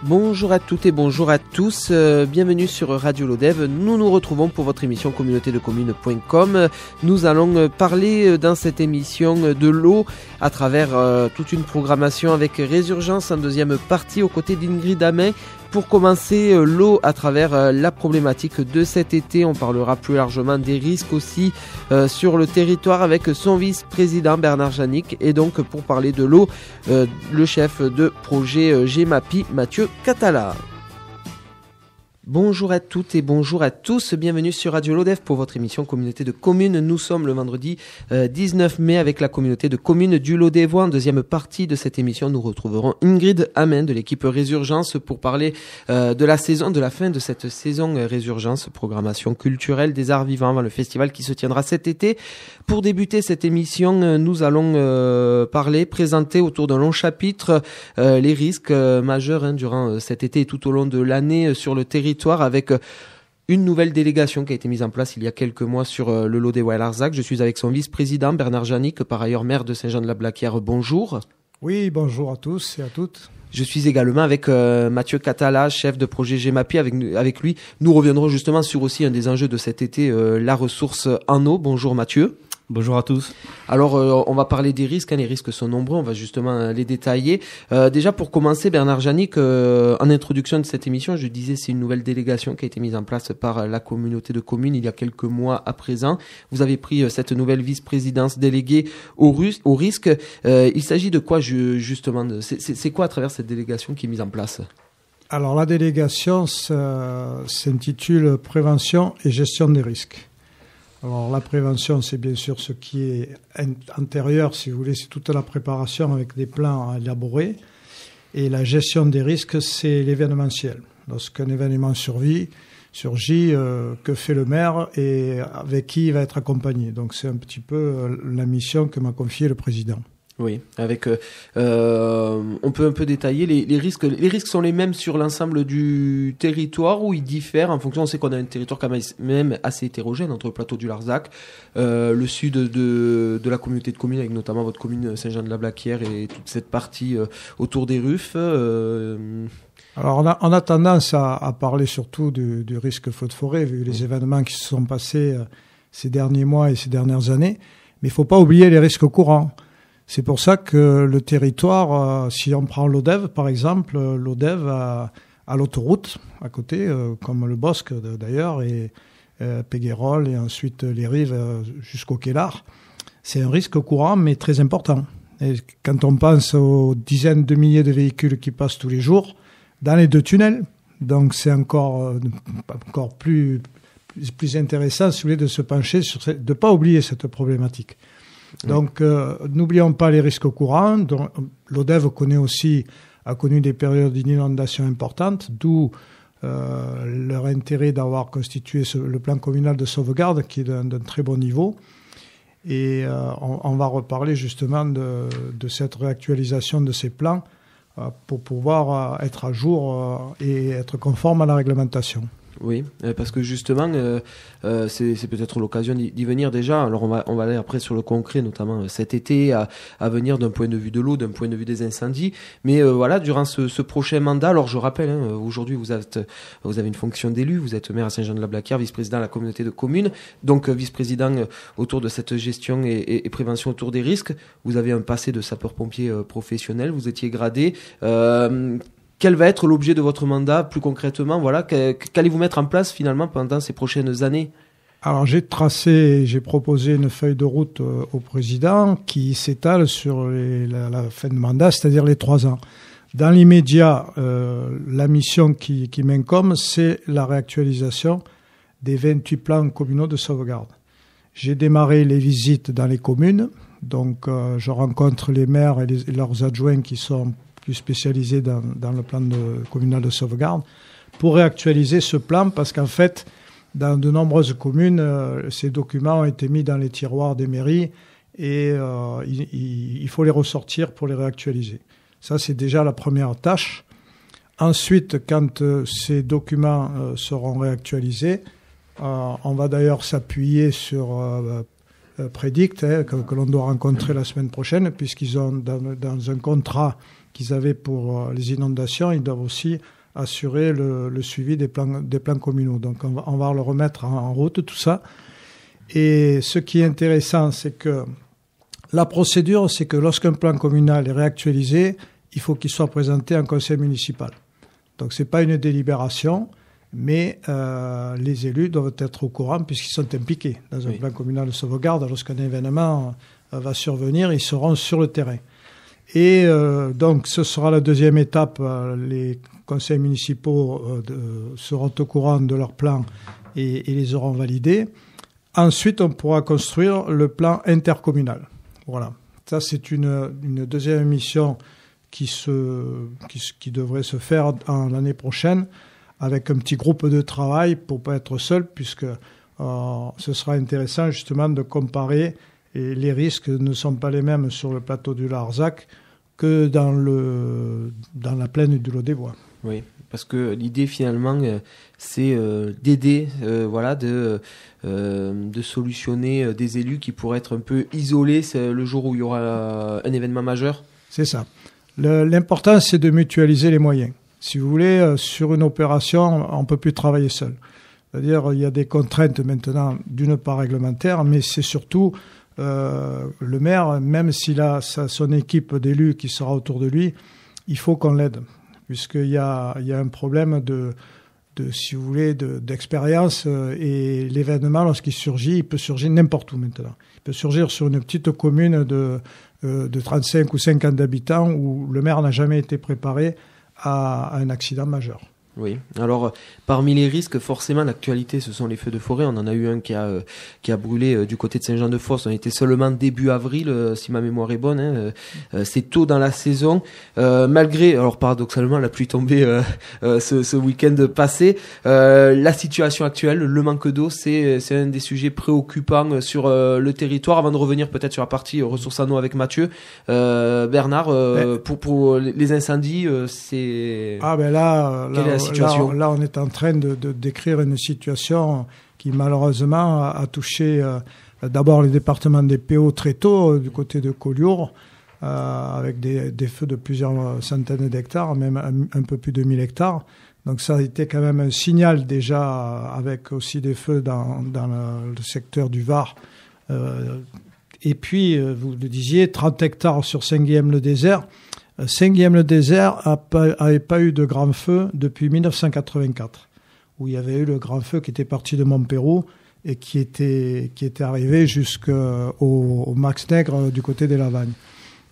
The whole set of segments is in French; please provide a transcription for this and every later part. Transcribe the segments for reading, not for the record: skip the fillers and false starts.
Bonjour à toutes et bonjour à tous, bienvenue sur Radio Lodève. Nous nous retrouvons pour votre émission communautédecommunes.com. Nous allons parler dans cette émission de l'eau à travers toute une programmation avec Résurgence en deuxième partie aux côtés d'Ingrid Amin. Pour commencer, l'eau à travers la problématique de cet été. On parlera plus largement des risques aussi sur le territoire avec son vice-président Bernard Janic. Et donc pour parler de l'eau, le chef de projet GEMAPI, Mathieu Catala. Bonjour à toutes et bonjour à tous, bienvenue sur Radio Lodève pour votre émission Communauté de communes. Nous sommes le vendredi 19 mai avec la communauté de communes du Lodèvois. En deuxième partie de cette émission, nous retrouverons Ingrid Amin de l'équipe Résurgence pour parler de la saison, de la fin de cette saison Résurgence, programmation culturelle des arts vivants avant le festival qui se tiendra cet été. Pour débuter cette émission, nous allons présenter autour d'un long chapitre les risques majeurs durant cet été et tout au long de l'année sur le territoire, avec une nouvelle délégation qui a été mise en place il y a quelques mois sur le Lodèvois et Larzac. Je suis avec son vice-président Bernard Janic, par ailleurs maire de Saint-Jean-de-la-Blaquière. Bonjour. Oui, bonjour à tous et à toutes. Je suis également avec Mathieu Catala, chef de projet GEMAPI. Avec lui, nous reviendrons justement sur aussi un des enjeux de cet été, la ressource en eau. Bonjour Mathieu. Bonjour à tous. Alors, on va parler des risques. Les risques sont nombreux. On va justement les détailler. Déjà, pour commencer, Bernard Janic, en introduction de cette émission, je disais c'est une nouvelle délégation qui a été mise en place par la communauté de communes il y a quelques mois à présent. Vous avez pris cette nouvelle vice-présidence déléguée au risque. Il s'agit de quoi justement c'est quoi à travers cette délégation qui est mise en place ? Alors, la délégation s'intitule Prévention et gestion des risques. Alors la prévention, c'est bien sûr ce qui est antérieur, si vous voulez, c'est toute la préparation avec des plans à élaborer. Et la gestion des risques, c'est l'événementiel. Lorsqu'un événement surgit, que fait le maire et avec qui il va être accompagné. Donc c'est un petit peu la mission que m'a confiée le président. Oui, avec on peut un peu détailler les risques. Les risques sont les mêmes sur l'ensemble du territoire ou ils diffèrent en fonction. On sait qu'on a un territoire quand même assez hétérogène entre le plateau du Larzac, le sud de la communauté de communes avec notamment votre commune Saint-Jean-de-la-Blaquière et toute cette partie autour des Ruffes. Alors on a tendance à parler surtout du risque feu de forêt vu les événements qui se sont passés ces derniers mois et ces dernières années. Mais il ne faut pas oublier les risques courants. C'est pour ça que le territoire, si on prend Lodève par exemple, Lodève a l'autoroute à côté, comme le Bosc d'ailleurs, et Péguerolles et ensuite les rives jusqu'au Quélard. C'est un risque courant mais très important. Et quand on pense aux dizaines de milliers de véhicules qui passent tous les jours dans les deux tunnels, donc c'est encore plus intéressant si vous voulez, de se pencher de ne pas oublier cette problématique. Donc, n'oublions pas les risques courants. Lodève a connu des périodes d'inondation importantes, d'où leur intérêt d'avoir constitué le plan communal de sauvegarde, qui est d'un très bon niveau. Et on va reparler justement de cette réactualisation de ces plans pour pouvoir être à jour et être conforme à la réglementation. Oui, parce que justement, c'est peut-être l'occasion d'y venir déjà. Alors on va aller après sur le concret, notamment cet été à venir d'un point de vue de l'eau, d'un point de vue des incendies. Mais voilà, durant ce prochain mandat, alors je rappelle, aujourd'hui vous avez une fonction d'élu, vous êtes maire à Saint-Jean-de-la-Blaquière, vice-président de la communauté de communes, donc vice-président autour de cette gestion et prévention autour des risques. Vous avez un passé de sapeur-pompier professionnel, vous étiez gradé. Quel va être l'objet de votre mandat plus concrètement ? Voilà, qu'allez-vous mettre en place finalement pendant ces prochaines années ? Alors j'ai proposé une feuille de route au président qui s'étale sur la fin de mandat, c'est-à-dire les 3 ans. Dans l'immédiat, la mission qui m'incombe, c'est la réactualisation des 28 plans communaux de sauvegarde. J'ai démarré les visites dans les communes, donc je rencontre les maires et leurs adjoints qui sont plus spécialisés dans le plan communal de sauvegarde, pour réactualiser ce plan, parce qu'en fait, dans de nombreuses communes, ces documents ont été mis dans les tiroirs des mairies et il faut les ressortir pour les réactualiser. Ça, c'est déjà la première tâche. Ensuite, quand ces documents seront réactualisés, on va d'ailleurs s'appuyer sur Predict, que l'on doit rencontrer la semaine prochaine, puisqu'ils ont dans un contrat qu'ils avaient pour les inondations, ils doivent aussi assurer le suivi des plans communaux. Donc on va le remettre en route, tout ça. Et ce qui est intéressant, c'est que la procédure, c'est que lorsqu'un plan communal est réactualisé, il faut qu'il soit présenté en conseil municipal. Donc c'est pas une délibération, mais les élus doivent être au courant puisqu'ils sont impliqués dans un plan communal de sauvegarde. Lorsqu'un événement va survenir, ils seront sur le terrain. Et donc ce sera la deuxième étape. Les conseils municipaux seront au courant de leur plan et les auront validés. Ensuite, on pourra construire le plan intercommunal. Voilà. Ça, c'est une deuxième mission qui devrait se faire l'année prochaine avec un petit groupe de travail pour pas être seul, puisque ce sera intéressant justement de comparer, et les risques ne sont pas les mêmes sur le plateau du Larzac que dans la plaine du Lot-des-Voix. Oui, parce que l'idée finalement, c'est d'aider, de solutionner des élus qui pourraient être un peu isolés le jour où il y aura un événement majeur. C'est ça. L'important, c'est de mutualiser les moyens. Si vous voulez, sur une opération, on ne peut plus travailler seul. C'est-à-dire, il y a des contraintes maintenant, d'une part réglementaires, mais c'est surtout le maire, même s'il a son équipe d'élus qui sera autour de lui, il faut qu'on l'aide. Puisqu'il y a un problème si vous voulez, d'expérience, et l'événement, lorsqu'il surgit, il peut surgir n'importe où maintenant. Il peut surgir sur une petite commune de 35 ou 50 habitants où le maire n'a jamais été préparé à un accident majeur. Oui. Alors, parmi les risques, forcément, l'actualité, ce sont les feux de forêt. On en a eu un qui a brûlé du côté de Saint-Jean-de-Fosse. On était seulement début avril, si ma mémoire est bonne. C'est tôt dans la saison. Malgré, alors paradoxalement, la pluie tombée ce week-end passé. La situation actuelle, le manque d'eau, c'est un des sujets préoccupants sur le territoire. Avant de revenir peut-être sur la partie ressources en eau avec Mathieu, Bernard, pour les incendies, c'est... Ah ben là quelle est la situation ? Là, on est en train de décrire une situation qui malheureusement a touché d'abord les départements des PO très tôt, du côté de Collioure, avec des feux de plusieurs centaines d'hectares, même un peu plus de 1000 hectares. Donc ça a été quand même un signal déjà, avec aussi des feux dans le secteur du Var. Et puis, vous le disiez, 30 hectares sur Saint-Guilhem-le-Désert. Saint-Guilhem-le-Désert n'avait pas eu de grand feu depuis 1984, où il y avait eu le grand feu qui était parti de Montpérou et qui était arrivé jusqu'au Max Nègre du côté des Lavagnes.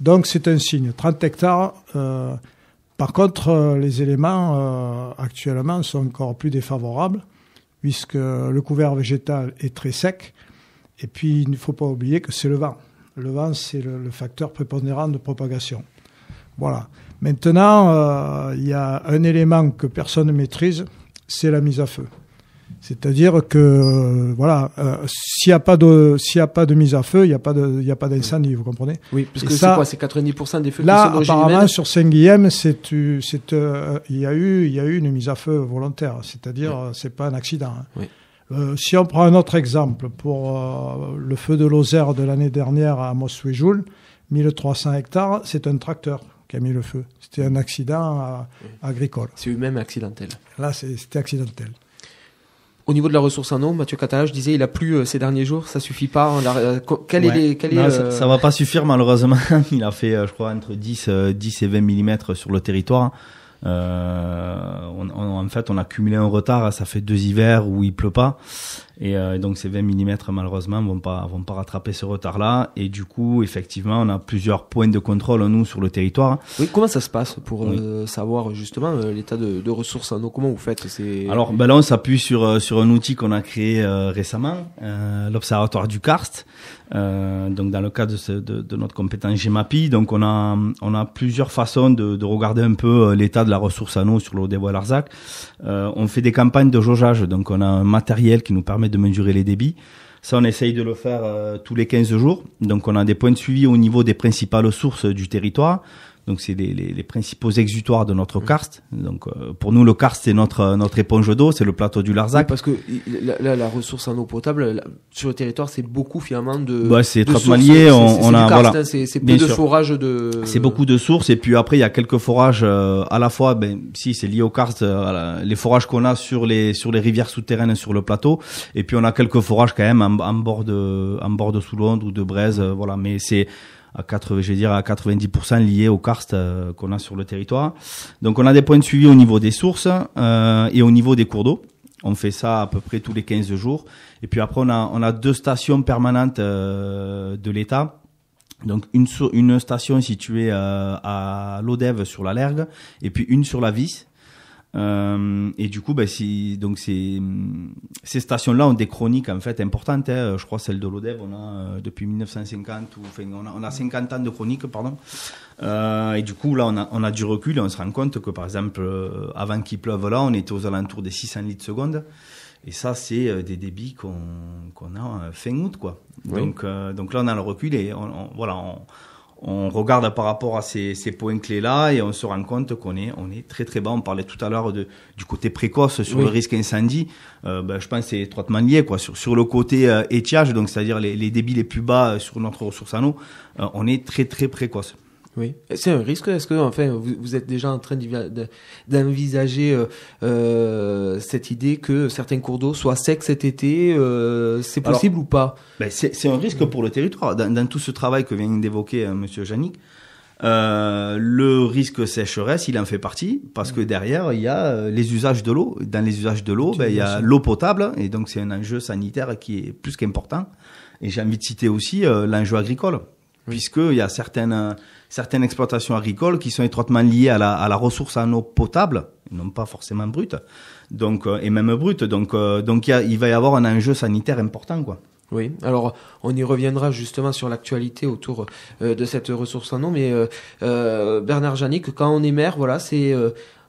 Donc c'est un signe. 30 hectares. Par contre, les éléments actuellement sont encore plus défavorables, puisque le couvert végétal est très sec. Et puis il ne faut pas oublier que c'est le vent. Le vent, c'est le facteur prépondérant de propagation. Voilà. Maintenant, il y a un élément que personne ne maîtrise, c'est la mise à feu. C'est-à-dire que s'il n'y a pas de mise à feu, il n'y a pas d'incendie, vous comprenez ? Oui, parce que c'est quoi ? C'est 90% des feux qui sont là, d'origine apparemment, humaine ? sur Saint-Guilhem, il y a eu une mise à feu volontaire, c'est-à-dire c'est pas un accident. Hein. Oui. Si on prend un autre exemple pour le feu de Lozère de l'année dernière à Mossuéjoul, 1300 hectares, c'est un tracteur qui a mis le feu. C'était un accident agricole. C'est eux-mêmes accidentel. Là, c'était accidentel. Au niveau de la ressource en eau, Mathieu Catala, je disais, il a plu ces derniers jours, ça suffit pas. Ça va pas suffire malheureusement. Il a fait, je crois, entre 10 et 20 mm sur le territoire. En fait, on a cumulé un retard. Ça fait 2 hivers où il pleut pas, et donc ces 20 mm malheureusement vont pas rattraper ce retard-là. Et du coup, effectivement, on a plusieurs points de contrôle nous sur le territoire. Oui, comment ça se passe pour savoir justement l'état de ressources en eau ? Comment vous faites ? Alors, là, on s'appuie sur un outil qu'on a créé récemment, l'Observatoire du Karst. Donc dans le cadre de notre compétence GEMAPI, donc on a plusieurs façons de regarder un peu l'état de la ressource en eau sur le Lot-des-Voix-Larzac. On fait des campagnes de jaugeage, donc on a un matériel qui nous permet de mesurer les débits. Ça, on essaye de le faire tous les 15 jours. Donc on a des points de suivi au niveau des principales sources du territoire, Donc c'est les principaux exutoires de notre karst. Donc pour nous le karst c'est notre éponge d'eau, c'est le plateau du Larzac. Oui, parce que la ressource en eau potable sur le territoire c'est beaucoup finalement de. Ouais, c'est traitement lié. On a voilà. Hein, c'est peu de forages de. C'est beaucoup de sources et puis après il y a quelques forages à la fois. Si c'est lié au karst, les forages qu'on a sur les rivières souterraines sur le plateau. Et puis on a quelques forages quand même en bord de Soulonde ou de Braise, voilà. Mais c'est à 90% lié au karst qu'on a sur le territoire. Donc on a des points de suivi au niveau des sources et au niveau des cours d'eau. On fait ça à peu près tous les 15 jours. Et puis après on a 2 stations permanentes de l'État. Donc une station située à Lodève sur la Lergue et puis une sur la Vis. Et du coup, ces stations-là ont des chroniques en fait importantes. Je crois celle de Lodève, on a depuis 1950, on a 50 ans de chronique, pardon. Et du coup, là, on a du recul et on se rend compte que, par exemple, avant qu'il pleuve là, on était aux alentours des 600 litres seconde. Et ça, c'est des débits qu'on a fin août, quoi. Oui. Donc là, on a le recul et on regarde par rapport à ces points clés-là et on se rend compte qu'on est très très bas. On parlait tout à l'heure du côté précoce sur le risque incendie. Je pense que c'est étroitement lié, quoi. Sur le côté étiage, donc c'est-à-dire les débits les plus bas sur notre ressource en eau, on est très très précoce. Oui, c'est un risque. Est-ce que enfin vous êtes déjà en train d'envisager cette idée que certains cours d'eau soient secs cet été, c'est possible ou pas? C'est un risque pour le territoire. Dans tout ce travail que vient d'évoquer Monsieur Jannick, le risque sécheresse, il en fait partie parce que derrière il y a les usages de l'eau. Dans les usages de l'eau, il y a l'eau potable et donc c'est un enjeu sanitaire qui est plus qu'important. Et j'ai envie de citer aussi l'enjeu agricole. Puisqu'il y a certaines exploitations agricoles qui sont étroitement liées à la ressource en eau potable, non pas forcément brute, donc et même brute. Donc il va y avoir un enjeu sanitaire important, quoi. Oui, alors on y reviendra justement sur l'actualité autour de cette ressource en eau, mais Bernard Jannick, quand on est maire, voilà, c'est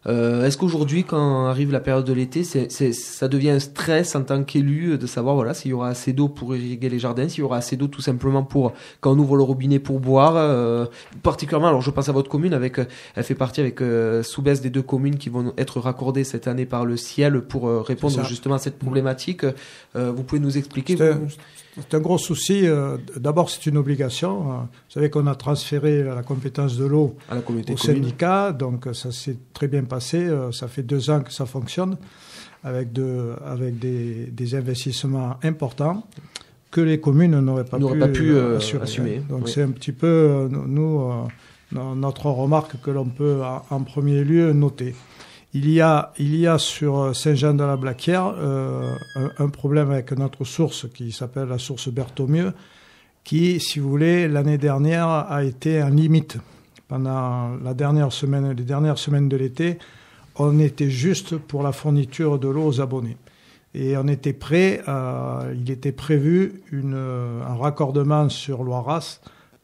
est-ce qu'aujourd'hui, quand arrive la période de l'été, ça devient un stress en tant qu'élu de savoir voilà s'il y aura assez d'eau pour irriguer les jardins, s'il y aura assez d'eau tout simplement pour quand on ouvre le robinet pour boire, particulièrement. Alors je pense à votre commune elle fait partie avec Soubès des 2 communes qui vont être raccordées cette année par le ciel pour répondre justement à cette problématique. Vous pouvez nous expliquer? C'est un gros souci. D'abord, c'est une obligation. Vous savez qu'on a transféré la compétence de l'eau au syndicat, donc ça s'est très bien passé. Ça fait 2 ans que ça fonctionne, avec des investissements importants que les communes n'auraient pas pu assumer. Donc c'est un petit peu, notre remarque que l'on peut en premier lieu noter. Il y a sur Saint-Jean-de-la-Blaquière un problème avec notre source qui s'appelle la source Berthomieux, qui, si vous voulez, l'année dernière a été en limite. Pendant les dernières semaines de l'été, on était juste pour la fourniture de l'eau aux abonnés. Et on était prêt, il était prévu un raccordement sur Loiras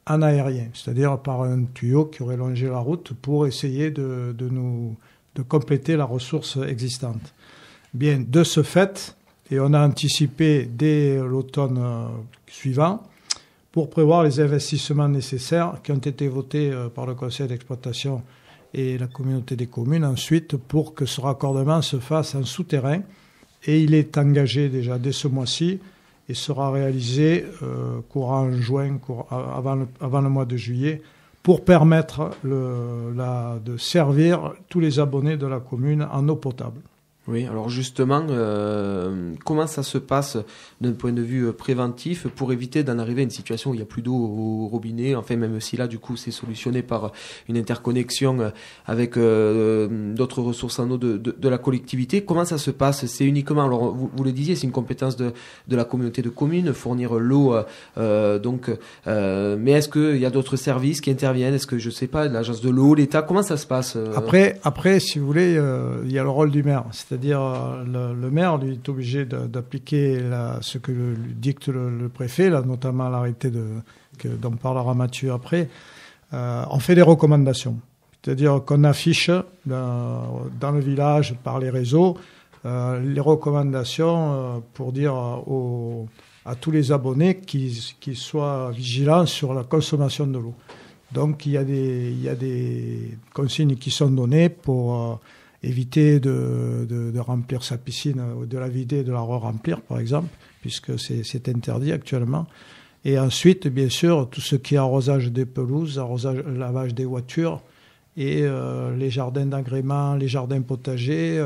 en aérien, c'est-à-dire par un tuyau qui aurait longé la route pour essayer de compléter la ressource existante. Bien, de ce fait, et on a anticipé dès l'automne suivant, pour prévoir les investissements nécessaires qui ont été votés par le conseil d'exploitation et la communauté des communes ensuite pour que ce raccordement se fasse en souterrain. Et il est engagé déjà dès ce mois-ci et sera réalisé courant juin, avant le mois de juillet, pour permettre de servir tous les abonnés de la commune en eau potable. Oui, alors justement, comment ça se passe d'un point de vue préventif pour éviter d'en arriver à une situation où il n'y a plus d'eau au robinet, enfin même si là du coup c'est solutionné par une interconnexion avec d'autres ressources en eau de la collectivité. Comment ça se passe? C'est uniquement, alors vous le disiez, c'est une compétence de la communauté de communes, fournir l'eau, mais est-ce qu'il y a d'autres services qui interviennent? Est-ce que, je sais pas, l'agence de l'eau, l'État, comment ça se passe? Après, si vous voulez, il y a le rôle du maire. C'est-à-dire le maire, lui, est obligé d'appliquer ce que lui dicte le préfet, là, notamment l'arrêté dont parlera Mathieu après. On fait des recommandations. C'est-à-dire qu'on affiche dans le village, par les réseaux, les recommandations pour dire à tous les abonnés qu'ils soient vigilants sur la consommation de l'eau. Donc il y a des consignes qui sont données pour éviter de remplir sa piscine, de la vider, de la re-remplir par exemple, puisque c'est interdit actuellement. Et ensuite, bien sûr, tout ce qui est arrosage des pelouses, lavage des voitures et les jardins d'agrément, les jardins potagers,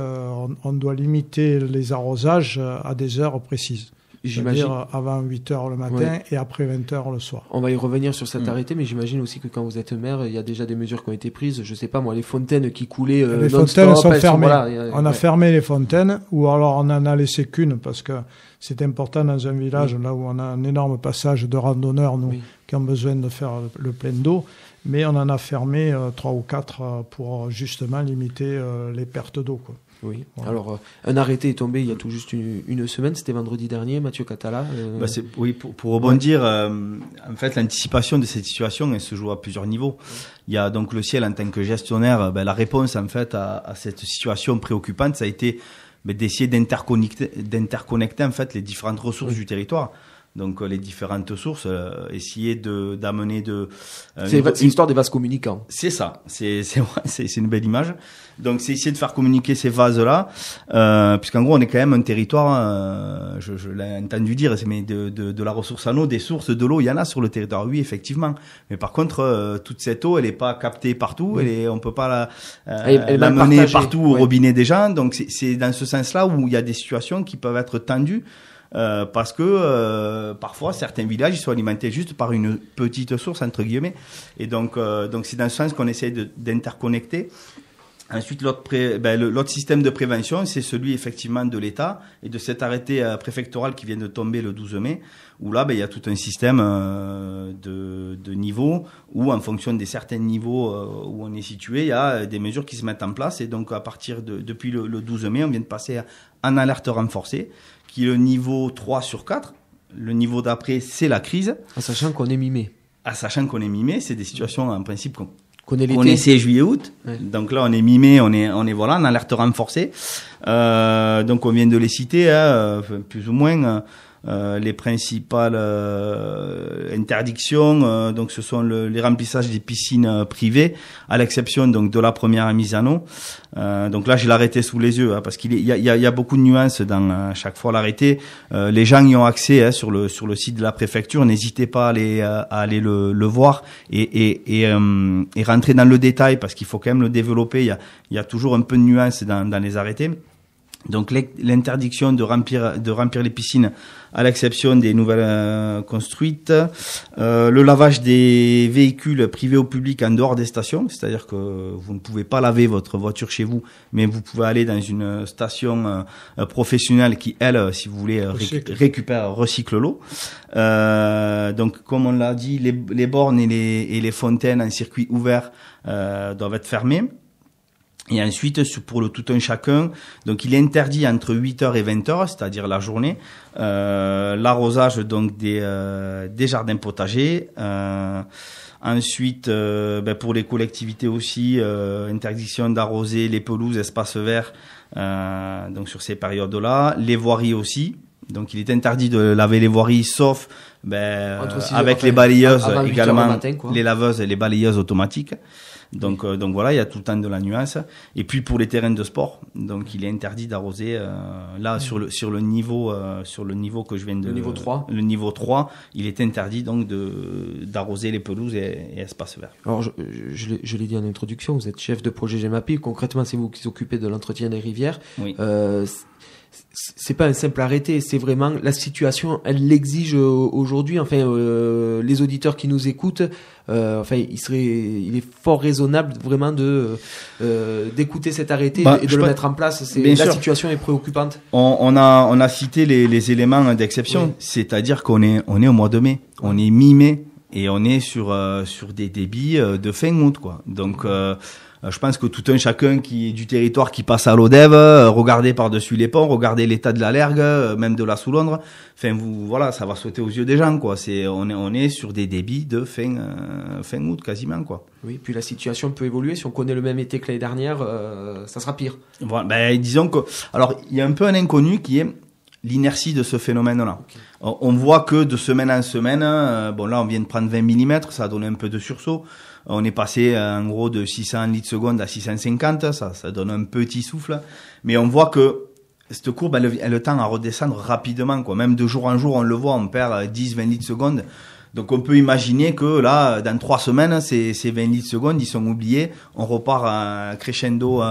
on doit limiter les arrosages à des heures précises. C'est-à-dire avant 8h le matin et après 20h le soir. On va y revenir sur cet arrêté, mais j'imagine aussi que quand vous êtes maire, il y a déjà des mesures qui ont été prises. Je sais pas moi, les fontaines qui coulaient les fontaines sont fermées. On a fermé les fontaines, ou alors on en a laissé qu'une, parce que c'est important dans un village là où on a un énorme passage de randonneurs, qui ont besoin de faire le plein d'eau. Mais on en a fermé 3 ou 4 pour justement limiter les pertes d'eau, quoi. Oui. Ouais. Alors, un arrêté est tombé il y a tout juste une semaine, c'était vendredi dernier, Mathieu Catala. Pour rebondir, en fait, l'anticipation de cette situation, elle se joue à plusieurs niveaux. Il y a donc le ciel en tant que gestionnaire, la réponse en fait à cette situation préoccupante, ça a été d'essayer d'interconnecter en fait les différentes ressources du territoire. Donc les différentes sources, essayer d'amener c'est une histoire des vases communicants. C'est ça, c'est une belle image. Donc c'est essayer de faire communiquer ces vases-là, puisqu'en gros on est quand même un territoire, je l'ai entendu dire, mais de la ressource en eau, des sources de l'eau, il y en a sur le territoire, oui effectivement. Mais par contre, toute cette eau, elle est pas captée partout, on peut pas la mener partout au robinet des gens. Donc c'est dans ce sens-là où il y a des situations qui peuvent être tendues. Parce que parfois certains villages ils sont alimentés juste par une petite source entre guillemets, et donc c'est dans ce sens qu'on essaie d'interconnecter. Ensuite l'autre système de prévention, c'est celui effectivement de l'État et de cet arrêté préfectoral qui vient de tomber le 12 mai, où là il y a tout un système de niveaux où en fonction des certains niveaux où on est situé, il y a des mesures qui se mettent en place, et donc à partir depuis le 12 mai on vient de passer en alerte renforcée, qui est le niveau 3 sur 4. Le niveau d'après, c'est la crise. En sachant qu'on est mi-mai. C'est des situations en principe qu'on connaissait juillet-août. Ouais. Donc là, on est mi-mai, on est voilà, en alerte renforcée. Donc on vient de les citer, plus ou moins. Les principales interdictions, donc ce sont les remplissages des piscines privées, à l'exception donc de la première mise en eau. Donc là j'ai l'arrêté sous les yeux, parce qu'il y a beaucoup de nuances dans chaque fois l'arrêté. Les gens y ont accès sur le site de la préfecture. N'hésitez pas à aller le voir et rentrer dans le détail, parce qu'il faut quand même le développer. Il y a toujours un peu de nuances dans les arrêtés. Donc l'interdiction de remplir les piscines à l'exception des nouvelles construites, le lavage des véhicules privés au public en dehors des stations, c'est-à-dire que vous ne pouvez pas laver votre voiture chez vous, mais vous pouvez aller dans une station professionnelle qui, elle, si vous voulez, recycle l'eau. Donc comme on l'a dit, les bornes et les fontaines en circuit ouvert doivent être fermées. Et ensuite, pour le tout un chacun, donc il est interdit entre 8h et 20h, c'est-à-dire la journée, l'arrosage donc des jardins potagers. Ensuite, pour les collectivités aussi, interdiction d'arroser les pelouses, espaces verts, donc sur ces périodes-là. Les voiries aussi. Donc il est interdit de laver les voiries, sauf avec les balayeuses également, matin, les laveuses et les balayeuses automatiques. Donc voilà, il y a tout le temps de la nuance. Et puis pour les terrains de sport, donc il est interdit d'arroser sur le niveau que je viens de, le niveau 3. Le niveau 3, il est interdit donc d'arroser les pelouses et espaces verts. Alors je l'ai dit en introduction, vous êtes chef de projet GEMAPI, concrètement c'est vous qui vous occupez de l'entretien des rivières. Oui. C'est pas un simple arrêté, c'est vraiment la situation, elle l'exige aujourd'hui. Enfin, les auditeurs qui nous écoutent, il est fort raisonnable vraiment d'écouter cet arrêté et de le mettre en place. La situation est préoccupante. On a cité les éléments d'exception, c'est-à-dire qu'on est au mois de mai, on est mi-mai et on est sur des débits de fin août, quoi. Donc je pense que tout un chacun qui est du territoire qui passe à l'ODEV, regardez par-dessus les ponts, regardez l'état de la Lergue, même de la Sous-Londres. Enfin, voilà, ça va sauter aux yeux des gens, quoi. On est sur des débits de fin août quasiment, quoi. Oui, puis la situation peut évoluer. Si on connaît le même été que l'année dernière, ça sera pire. Voilà, disons que, alors, il y a un peu un inconnu qui est l'inertie de ce phénomène-là. Okay. On voit que de semaine en semaine, là, on vient de prendre 20 mm, ça a donné un peu de sursaut. On est passé en gros de 600 litres seconde à 650, ça donne un petit souffle. Mais on voit que cette courbe, elle tend à redescendre rapidement, quoi. Même de jour en jour, on le voit, on perd 10-20 litres seconde. Donc on peut imaginer que là, dans 3 semaines, ces 20 litres seconde, ils sont oubliés. On repart à crescendo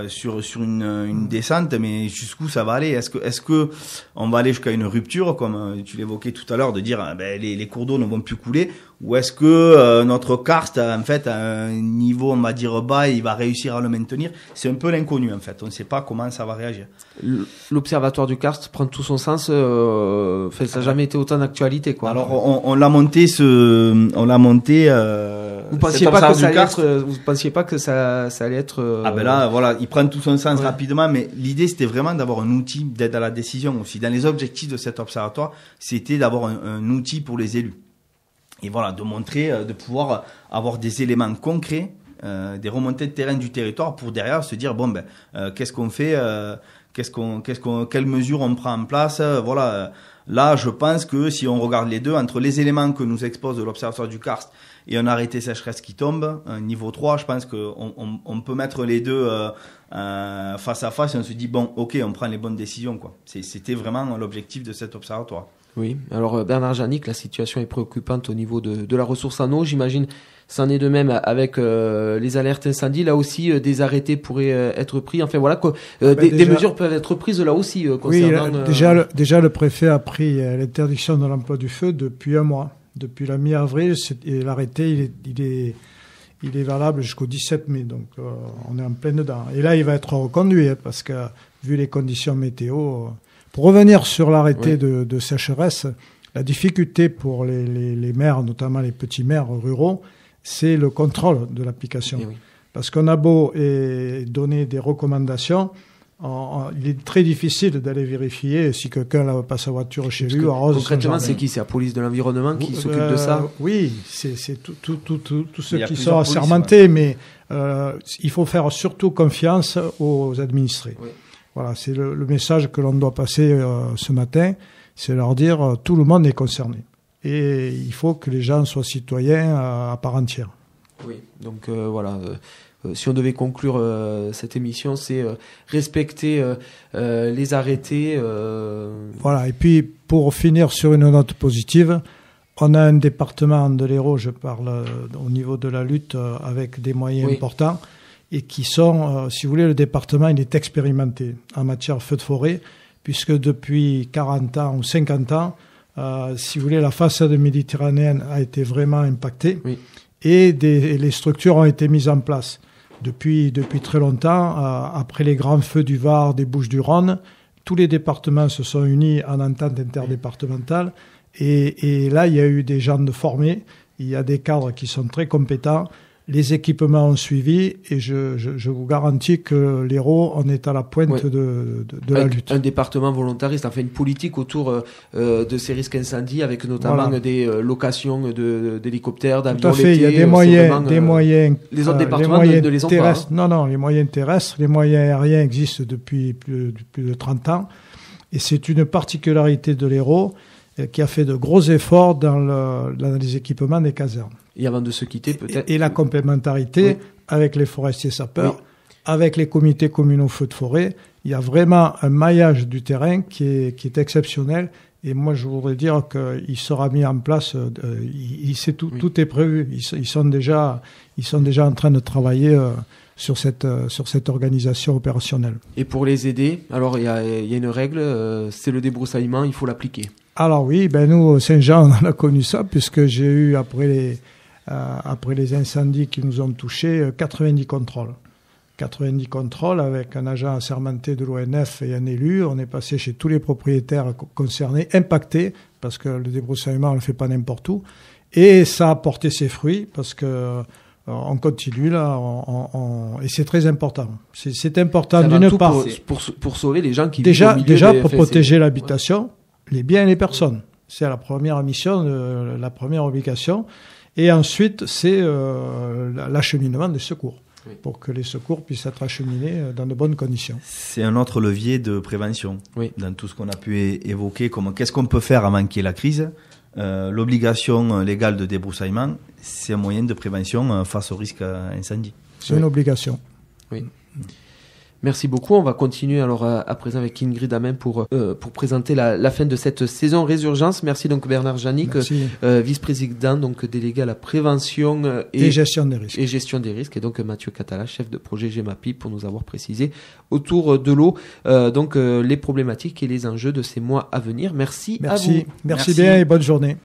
sur une descente, mais jusqu'où ça va aller? Est-ce que on va aller jusqu'à une rupture, comme tu l'évoquais tout à l'heure, de dire les cours d'eau ne vont plus couler, ou est-ce que notre karst, en fait, à un niveau, on va dire bas, il va réussir à le maintenir? C'est un peu l'inconnu, en fait. On ne sait pas comment ça va réagir. L'observatoire du karst prend tout son sens. Ça n'a jamais été autant d'actualité, quoi. Alors on l'a monté Vous pensiez pas que ça allait être Ah ben là, voilà, il prend tout son sens rapidement, mais l'idée c'était vraiment d'avoir un outil d'aide à la décision aussi. Dans les objectifs de cet observatoire, c'était d'avoir un outil pour les élus. Et voilà, de montrer, de pouvoir avoir des éléments concrets, des remontées de terrain du territoire pour derrière se dire qu'est-ce qu'on fait, quelles mesures on prend en place, voilà. Là, je pense que si on regarde les deux, entre les éléments que nous expose l'observatoire du karst et un arrêté sécheresse qui tombe, un niveau 3, je pense qu'on peut mettre les deux face à face et on se dit, ok, on prend les bonnes décisions, quoi. C'était vraiment l'objectif de cet observatoire. Oui, alors Bernard Janik, la situation est préoccupante au niveau de la ressource en eau, j'imagine. C'en est de même avec les alertes incendies. Là aussi, des arrêtés pourraient être pris. Enfin voilà, des mesures peuvent être prises là aussi concernant. Oui, déjà le préfet a pris l'interdiction de l'emploi du feu depuis 1 mois, depuis la mi-avril. Et l'arrêté, il est valable jusqu'au 17 mai. Donc on est en plein dedans. Et là, il va être reconduit parce que vu les conditions météo. Pour revenir sur l'arrêté de sécheresse, la difficulté pour les maires, notamment les petits maires ruraux, c'est le contrôle de l'application. Parce qu'on a beau donner des recommandations, il est très difficile d'aller vérifier si quelqu'un n'a pas sa voiture chez lui. Concrètement, c'est qui? C'est la police de l'environnement qui s'occupe de ça? Oui, c'est tous ceux qui sont assermentés, mais il faut faire surtout confiance aux administrés. Oui. Voilà, c'est le message que l'on doit passer ce matin, c'est leur dire tout le monde est concerné. Et il faut que les gens soient citoyens à part entière. Oui, donc voilà, si on devait conclure cette émission, c'est respecter les arrêtés. Voilà, et puis pour finir sur une note positive, on a un département de l'Hérault, je parle au niveau de la lutte, avec des moyens importants. Et qui sont, si vous voulez, le département, il est expérimenté en matière feu de forêt, puisque depuis 40 ans ou 50 ans, si vous voulez, la façade méditerranéenne a été vraiment impactée et les structures ont été mises en place. Depuis très longtemps, après les grands feux du Var, des Bouches-du-Rhône, tous les départements se sont unis en entente interdépartementale et là, il y a eu des gens formés, il y a des cadres qui sont très compétents. Les équipements ont suivi et je vous garantis que l'Hérault en est à la pointe de la lutte. Un département volontariste, enfin une politique autour de ces risques incendies avec notamment des locations d'hélicoptères, d'avions. Tout à fait, il y a des moyens. Les autres départements ne les ont pas. Non, les moyens terrestres, les moyens aériens existent depuis plus de 30 ans. Et c'est une particularité de l'Hérault qui a fait de gros efforts dans les équipements des casernes. Et avant de se quitter, peut-être. Et la complémentarité avec les forestiers sapeurs, avec les comités communaux feux de forêt, il y a vraiment un maillage du terrain qui est exceptionnel. Et moi, je voudrais dire qu'il sera mis en place. Tout est prévu. Ils sont déjà en train de travailler sur cette organisation opérationnelle. Et pour les aider, alors il y a une règle, c'est le débroussaillement, il faut l'appliquer. Alors oui, nous, au Saint-Jean, on a connu ça, puisque j'ai eu, après les incendies qui nous ont touchés, 90 contrôles. 90 contrôles avec un agent assermenté de l'ONF et un élu. On est passé chez tous les propriétaires concernés, impactés, parce que le débroussaillement, on ne le fait pas n'importe où. Et ça a porté ses fruits, parce que on continue là, et c'est très important. C'est important d'une part pour sauver les gens qui déjà pour protéger l'habitation, les biens et les personnes. C'est la première mission, la première obligation. Et ensuite, c'est l'acheminement des secours, pour que les secours puissent être acheminés dans de bonnes conditions. C'est un autre levier de prévention dans tout ce qu'on a pu évoquer, comme qu'est-ce qu'on peut faire avant qu'il y ait la crise. L'obligation légale de débroussaillement, c'est un moyen de prévention face au risque incendie. C'est une obligation. Oui. Merci beaucoup. On va continuer alors à présent avec Ingrid Amin pour présenter la fin de cette saison Résurgence. Merci donc Bernard Janik, vice-président donc délégué à la prévention et gestion des risques. Et donc Mathieu Catala, chef de projet GEMAPI, pour nous avoir précisé autour de l'eau les problématiques et les enjeux de ces mois à venir. Merci à vous. Merci bien et bonne journée.